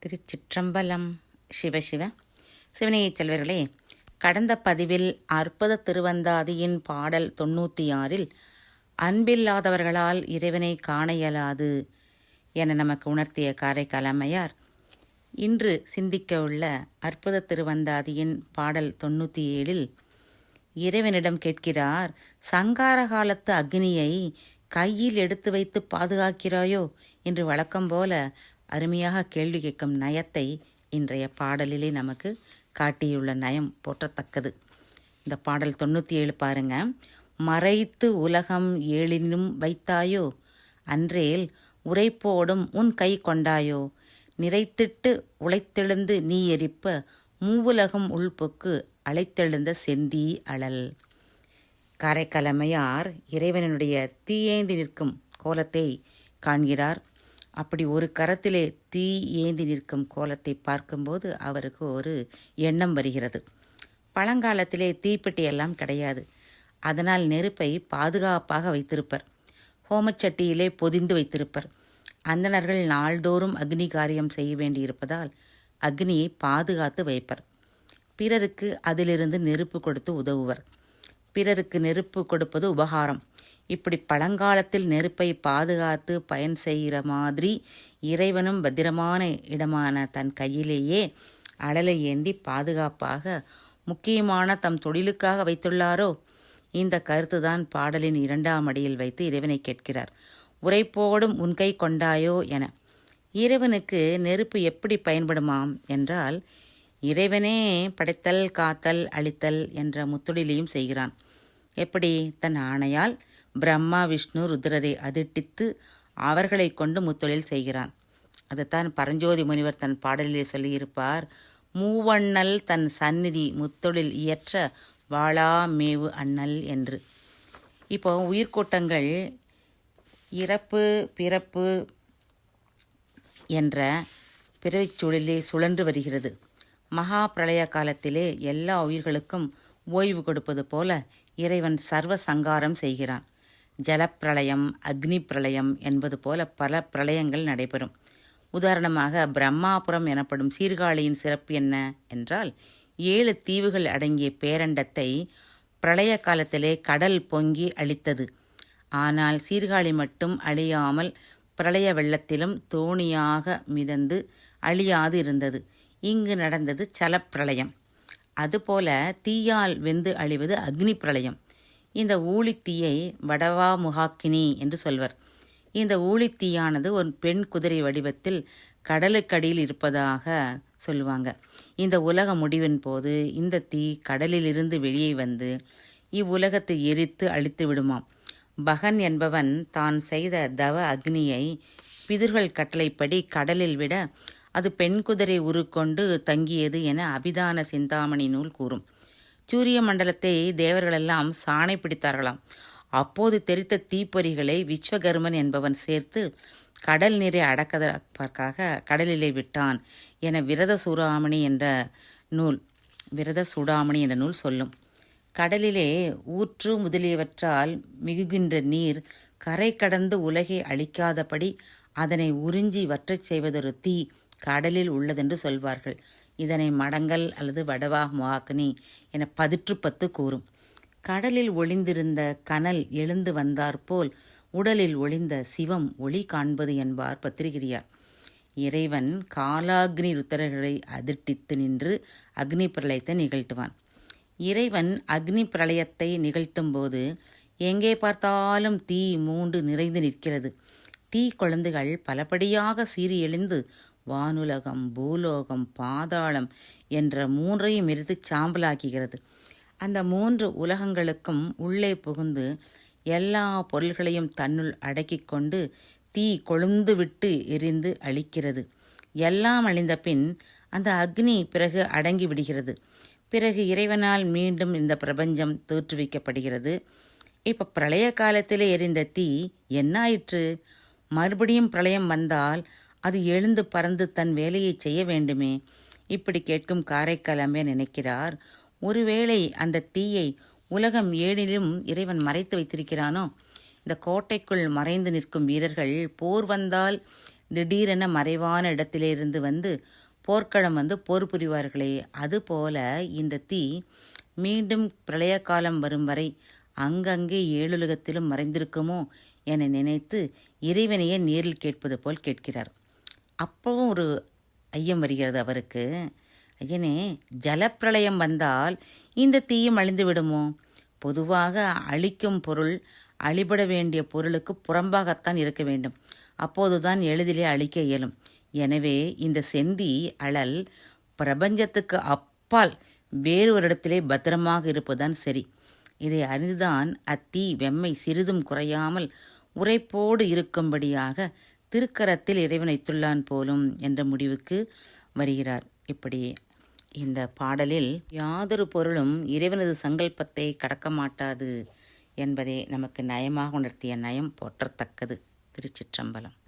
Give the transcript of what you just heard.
திருச்சிற்றம்பலம். சிவசிவ சிவனையச் செல்வர்களே, கடந்த பதிவில் அற்புத திருவந்தாதியின் பாடல் 96 அன்பில்லாதவர்களால் இறைவனை காண இயலாது என நமக்கு உணர்த்திய காரைக்கால் அம்மையார் இன்று சிந்திக்க உள்ள அற்புத திருவந்தாதியின் பாடல் 97 இறைவனிடம் கேட்கிறார், சங்கார காலத்து அக்னியை கையில் எடுத்து வைத்து பாதுகாக்கிறாயோ என்று வழக்கம் போல அருமையாக கேள்வி கேட்கும் நயத்தை இன்றைய பாடலிலே நமக்கு காட்டியுள்ள நயம் போற்றத்தக்கது. இந்த பாடல் 97 பாருங்க. மறைத்து உலகம் ஏழினும் வைத்தாயோ, அன்றேல் உரைப்போடும் உன் கை கொண்டாயோ, நிறைத்திட்டு உழைத்தெழுந்து நீ எரிப்ப மூவுலகம் உள்பொக்கு அழைத்தெழுந்த செந்தி அழல். காரைக்கால் அம்மையார் இறைவனுடைய தீயேந்தி நிற்கும் கோலத்தை காண்கிறார். அப்படி ஒரு கரத்திலே தீ ஏந்தி நிற்கும் கோலத்தை பார்க்கும்போது அவருக்கு ஒரு எண்ணம் வருகிறது. பழங்காலத்திலே தீப்பெட்டியெல்லாம் கிடையாது. அதனால் நெருப்பை பாதுகாப்பாக வைத்திருப்பர். ஹோமச்சட்டியிலே பொதிந்து வைத்திருப்பர். அந்தணர்கள் நாள்தோறும் அக்னி காரியம் செய்ய வேண்டியிருப்பதால் அக்னியை பாதுகாத்து வைப்பர். பிறருக்கு அதிலிருந்து நெருப்பு கொடுத்து உதவுவர். பிறருக்கு நெருப்பு கொடுப்பது உபகாரம். இப்படி பழங்காலத்தில் நெருப்பை பாதுகாத்து பயன் செய்கிற மாதிரி இறைவனும் பத்திரமான இடமான தன் கையிலேயே அழலை ஏந்தி பாதுகாப்பாக முக்கியமான தம் தொழிலுக்காக வைத்துள்ளாரோ? இந்த கருத்துதான் பாடலின் 2ஆம் அடியில் வைத்து இறைவனை கேட்கிறார். உரைப்போடும் உன் கை கொண்டாயோ என. இறைவனுக்கு நெருப்பு எப்படி பயன்படுமாம் என்றால், இறைவனே படைத்தல், காத்தல், அழித்தல் என்ற முத்தொழிலையும் செய்கிறான். எப்படி? தன் ஆணையால் பிரம்மா, விஷ்ணு, ருத்ரரை அதிர்ட்டித்து அவர்களை கொண்டு முத்தொழில் செய்கிறான். அதைத்தான் பரஞ்சோதி முனிவர் தன் பாடலிலே சொல்லியிருப்பார், மூவண்ணல் தன் சந்நிதி முத்தொழில் இயற்ற வாழா மேவு அண்ணல் என்று. இப்போ உயிர்கூட்டங்கள் இறப்பு பிறப்பு என்ற பிறவிச் சூழலே சுழன்று வருகிறது. மகா பிரளய காலத்திலே எல்லா உயிர்களுக்கும் ஓய்வு கொடுப்பது போல இறைவன் சர்வ சங்காரம் செய்கிறான். ஜலப்பிரளயம், அக்னி பிரளயம் என்பது போல பல பிரளயங்கள் நடைபெறும். உதாரணமாக பிரம்மாபுரம் எனப்படும் சீர்காழியின் சிறப்பு என்ன என்றால், 7 தீவுகள் அடங்கிய பேரண்டத்தை பிரளய காலத்திலே கடல் பொங்கி அழித்தது. ஆனால் சீர்காழி மட்டும் அழியாமல் பிரளய வெள்ளத்திலும் தோணியாக மிதந்து அழியாது இருந்தது. இங்கு நடந்தது சலப்பிரளயம். அதுபோல தீயால் வெந்து அழிவது அக்னி பிரளயம். இந்த ஊழித்தீயை வடவா முகாக்கினி என்று சொல்வர். இந்த ஊழித்தீயானது ஒரு பெண் குதிரை வடிவத்தில் கடலுக்கடியில் இருப்பதாக சொல்லுவாங்க. இந்த உலக முடிவின் போது இந்த தீ கடலிலிருந்து வெளியே வந்து இவ்வுலகத்தை எரித்து அழித்து விடுமாம். பகன் என்பவன் தான் செய்த தவ அக்னியை பிதுர்கள் கட்டளைப்படி கடலில் விட அது பெண் குதிரை உருக்கொண்டு தங்கியது என அபிதான சிந்தாமணி நூல் கூறும். சூரிய மண்டலத்தை தேவர்களெல்லாம் சாணை பிடித்தார்களாம். அப்போது தெரித்த தீப்பொறிகளை விஸ்வகர்மன் என்பவன் சேர்த்து கடல் நீரை அடக்கதற்காக கடலிலே விட்டான் என விரத சூடாமணி என்ற நூல் சொல்லும். கடலிலே ஊற்று முதலியவற்றால் மிகுகின்ற நீர் கரை கடந்து உலகை அழிக்காதபடி அதனை உறிஞ்சி வற்றச் செய்வதொரு தீ கடலில் உள்ளதென்று சொல்வார்கள். இதனை மடங்கல் அல்லது வடவா முகாக்கினி என 10 கூறும். கடலில் ஒளிந்திருந்த கனல் எழுந்து வந்தாற்போல் உடலில் ஒளிந்த சிவம் ஒளி காண்பது என்பார் பத்திரிகிரியார். இறைவன் காலாக்னி ருத்தரர்களை அதிர்ட்டித்து நின்று அக்னி பிரளயத்தை நிகழ்த்துவான். இறைவன் அக்னி பிரளயத்தை நிகழ்த்தும் போது எங்கே பார்த்தாலும் தீ மூண்டு நிறைந்து நிற்கிறது. தீ கொழுந்துகள் பலபடியாக சீறி எழுந்து வானுலகம், பூலோகம், பாதாளம் என்ற 3ஐயும் எரித்து சாம்பலாக்குகிறது. அந்த 3 உலகங்களுக்கும் உள்ளே புகுந்து எல்லா பொருள்களையும் தன்னுள் அடக்கி கொண்டு தீ கொழுந்து விட்டு எரிந்து அழிக்கிறது. எல்லாம் அழிந்த பின் அந்த அக்னி பிறகு அடங்கி விடுகிறது. பிறகு இறைவனால் மீண்டும் இந்த பிரபஞ்சம் தோற்றுவிக்கப்படுகிறது. இப்போ பிரளய காலத்திலே எரிந்த தீ என்ன ஆயிற்று? மறுபடியும் பிரளயம் வந்தால் அது எழுந்து பறந்து தன் வேலையை செய்ய வேண்டுமே. இப்படி கேட்கும் காரைக்கால் அம்மையார் நினைக்கிறார், ஒருவேளை அந்த தீயை உலகம் 7லும் இறைவன் மறைத்து வைத்திருக்கிறானோ? இந்த கோட்டைக்குள் மறைந்து நிற்கும் வீரர்கள் போர் வந்தால் திடீரென மறைவான இடத்திலிருந்து வந்து போர்க்களம் வந்து போர் புரிவார்களே, அதுபோல இந்த தீ மீண்டும் பிரளய காலம் வரும் வரை அங்கங்கே ஏழுலகத்திலும் மறைந்திருக்குமோ என நினைத்து இறைவனையே நேரில் கேட்பது போல் கேட்கிறார். அப்பவும் ஒரு ஐயம் வருகிறது அவருக்கு. ஐயனே, ஜலப்பிரளயம் வந்தால் இந்த தீயும் அழிந்து விடுமோ? பொதுவாக அழிக்கும் பொருள் அழிபட வேண்டிய பொருளுக்கு புறம்பாகத்தான் இருக்க வேண்டும். அப்போதுதான் எளிதிலே அழிக்க இயலும். எனவே இந்த செந்தி அழல் பிரபஞ்சத்துக்கு அப்பால் வேறு ஒரு இடத்திலே பத்திரமாக இருப்பதுதான் சரி. இதை அறிந்துதான் அத்தீ வெம்மை சிறிதும் குறையாமல் உரைப்போடு இருக்கும்படியாக திருக்கரத்தில் இறைவன் வைத்துள்ளான் போலும் என்ற முடிவுக்கு வருகிறார். இப்படி இந்த பாடலில் யாதொரு பொருளும் இறைவனது சங்கல்பத்தை கடக்க மாட்டாது என்பதை நமக்கு நயமாக உணர்த்திய நயம் போற்றத்தக்கது. திருச்சிற்றம்பலம்.